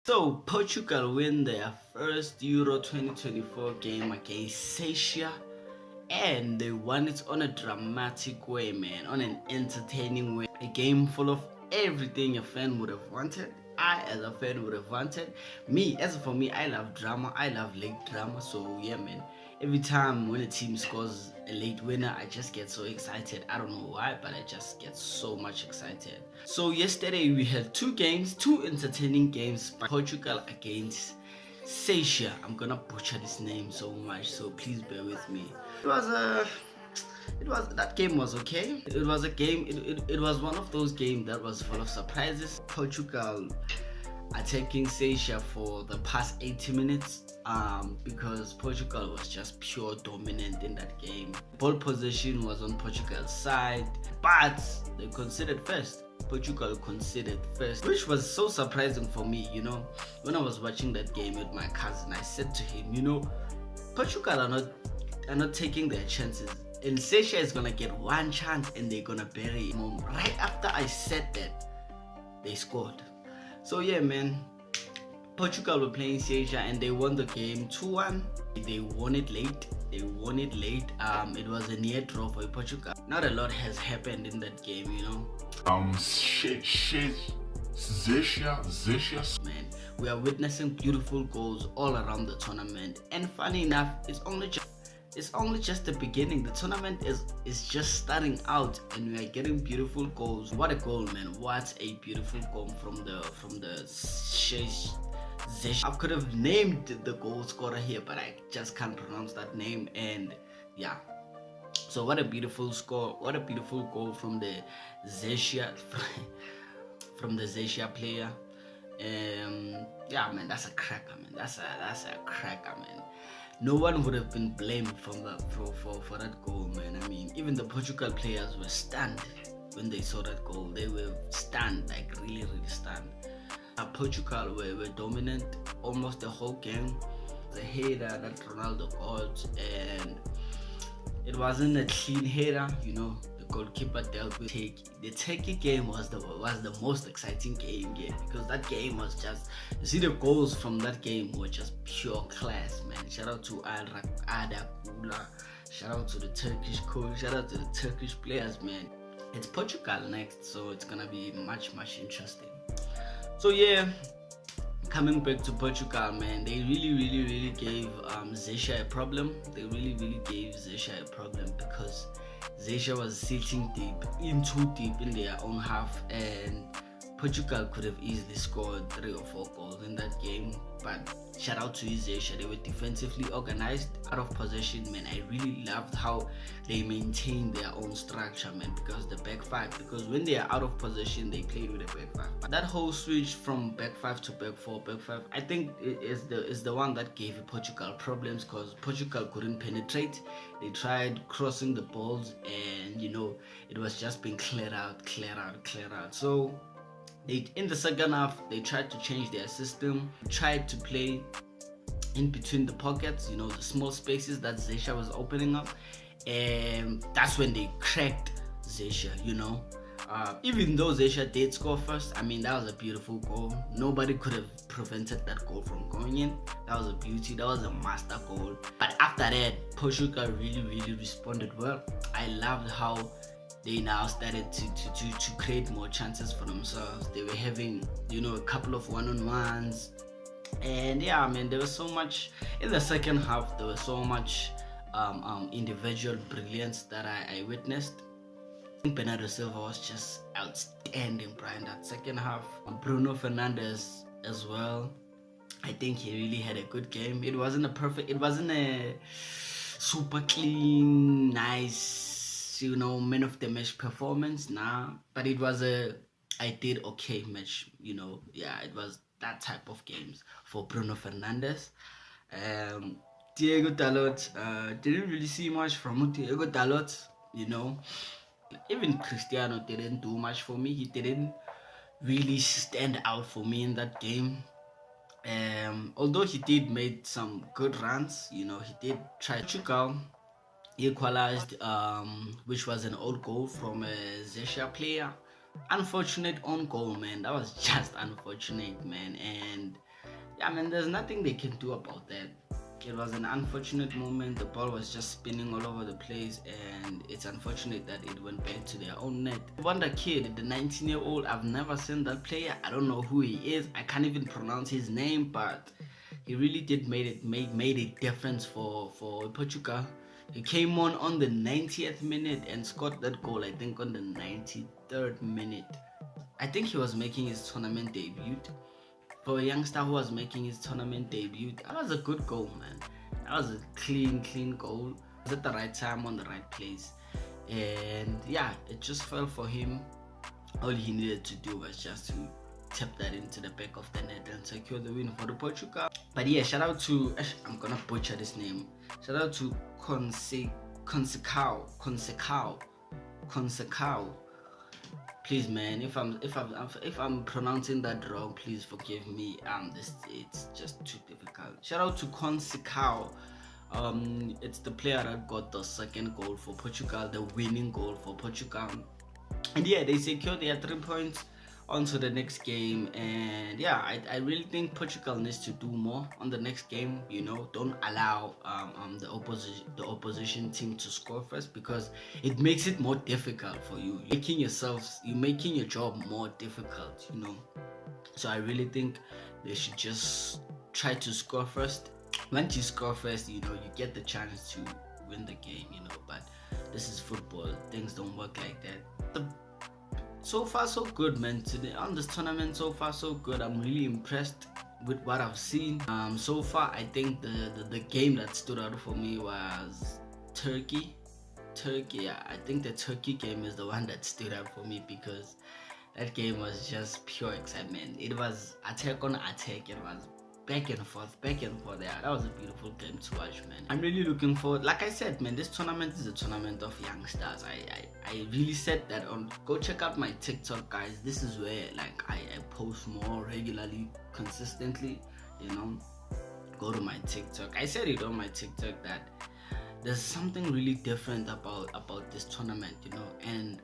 So Portugal win their first Euro 2024 game against Croatia, and they won it on a dramatic way, man, on an entertaining way. A game full of everything a fan would have wanted. I, as a fan, would have wanted. As for me, I love drama. I love late drama. So yeah, man. Every time when a team scores a late winner, I just get so excited. I don't know why, but I just get so much excited. So yesterday we had two entertaining games by Portugal against Croatia. I'm gonna butcher this name so much, so please bear with me. That game was okay. It was a game. It was one of those games that was full of surprises. Portugal attacking Croatia for the past 80 minutes because Portugal was just pure dominant in that game. Ball possession was on Portugal's side, but they conceded first. Portugal conceded first, which was so surprising for me. When I was watching that game with my cousin, I said to him, Portugal are not taking their chances, and Croatia is gonna get one chance and they're gonna bury it. Right after I said that, they scored. So yeah, man, Portugal were playing Croatia and they won the game 2-1. They won it late. It was a near draw for Portugal. Not a lot has happened in that game, Man, we are witnessing beautiful goals all around the tournament, and funny enough, it's only just the beginning. The tournament is just starting out, and we are getting beautiful goals. What a goal, man! What a beautiful goal from the Zesh. I could have named the goal scorer here, but I just can't pronounce that name. And yeah, so what a beautiful score! What a beautiful goal from the Zeshia player. Yeah, man, that's a cracker, man. That's a cracker, man. No one would have been blamed for that goal, man. I mean, even the Portugal players were stunned when they saw that goal. They were stunned, like really, really stunned. Portugal were dominant almost the whole game. The header that Ronaldo got, and it wasn't a clean header, The goalkeeper dealt with the Turkey game was the most exciting game, because that game was just, you see, the goals from that game were just pure class, man. Shout out to Ada Kula, shout out to the Turkish coach, shout out to the Turkish players, man. It's Portugal next, so it's gonna be much interesting. So yeah, coming back to Portugal, man, they really gave Croatia a problem. They really gave Croatia a problem because Croatia was sitting too deep in their own half, and Portugal could have easily scored 3 or 4 goals in that game. But shout out to Croatia, they were defensively organized, out of possession, man. I really loved how they maintained their own structure, man, because when they are out of possession, they played with a back 5. But that whole switch from back 5 to back 4, I think is the one that gave Portugal problems, because Portugal couldn't penetrate. They tried crossing the balls, and it was just being cleared out. So in the second half, they tried to change their system, tried to play in between the pockets, the small spaces that Croatia was opening up, and that's when they cracked Croatia, Even though Croatia did score first, I mean, that was a beautiful goal. Nobody could have prevented that goal from going in. That was a beauty. That was a master goal. But after that, Portugal really responded well. I loved how they now started to create more chances for themselves. They were having, a couple of one-on-ones. And yeah, man, there was so much in the second half. There was so much individual brilliance that I witnessed. I think Bernardo Silva was just outstanding, Brian, that second half. Bruno Fernandes as well. I think he really had a good game. It wasn't a super clean, nice, man of the match performance, but it was I did okay match, Yeah, it was that type of games for Bruno Fernandes. Diego Dalot, didn't really see much from Diego Dalot, Even Cristiano didn't do much for me. He didn't really stand out for me in that game. Although he did make some good runs, he did try. Portugal equalized, which was an old goal from a Zesha player. Unfortunate on goal, man. That was just unfortunate, man. And Yeah, man, there's nothing they can do about that. It was an unfortunate moment. The ball was just spinning all over the place, and it's unfortunate that it went back to their own net. Wonder Kid, the 19-year-old, I've never seen that player. I don't know who he is. I can't even pronounce his name, but he really did made a difference for Portugal. He came on the 90th minute and scored that goal, I think, on the 93rd minute. I think he was making his tournament debut. For a youngster who was making his tournament debut, that was a good goal, man. That was a clean goal. It was at the right time, on the right place. And yeah, it just fell for him. All he needed to do was just to tap that into the back of the net and secure the win for the Portugal. But yeah, shout out to, I'm gonna butcher this name. Shout out to Consecao. Please, man, if I'm pronouncing that wrong, please forgive me. It's just too difficult. Shout out to Consecao. It's the player that got the second goal for Portugal, the winning goal for Portugal. And yeah, they secured their 3 points onto the next game. And yeah, I really think Portugal needs to do more on the next game. You know, don't allow the opposition team to score first, because it makes it more difficult for you. You're making your job more difficult, you know. So I really think they should just try to score first. Once you score first, you know, you get the chance to win the game, you know. But this is football, things don't work like that. So far so good, man. Today on this tournament, so far so good. I'm really impressed with what I've seen. So far, I think the game that stood out for me was Turkey. Yeah, I think the Turkey game is the one that stood out for me, because that game was just pure excitement. It was attack on attack. It was back and forth. Yeah, that was a beautiful game to watch, man. I'm really looking forward. Like I said, man, this tournament is a tournament of youngsters. I really said that on. Go check out my TikTok, guys. This is where like I post more regularly, consistently. You know, go to my TikTok. I said it on my TikTok that there's something really different about this tournament, you know, and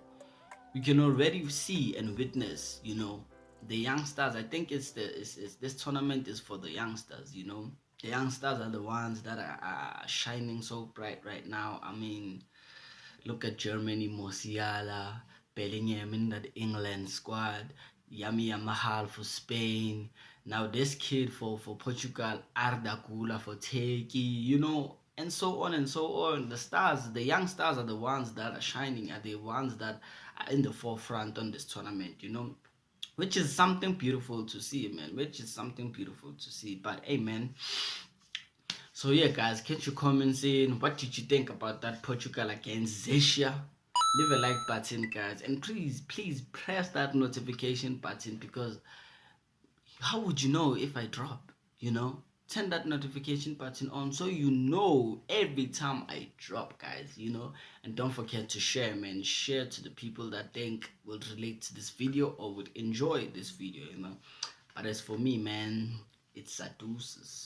we can already see and witness, you know, the youngsters. I think it's this tournament is for the youngsters, you know. The youngsters are the ones that are shining so bright right now. I mean, look at Germany, Musiala, Bellingham in that England squad, Yami Yamal for Spain. Now this kid for Portugal, Arda Güler for Turkey, you know, and so on and so on. The stars, the young stars are the ones that are shining, are the ones that are in the forefront on this tournament, you know. Which is something beautiful to see, man. But hey, man. So yeah, guys, get your comments in. What did you think about that Portugal against Zesha? Leave a like button, guys, and please press that notification button, because how would you know if I drop? You know, turn that notification button on so you know every time I drop, guys, you know. And don't forget to share, man. Share to the people that think will relate to this video or would enjoy this video, you know. But as for me, man, it's a deuces.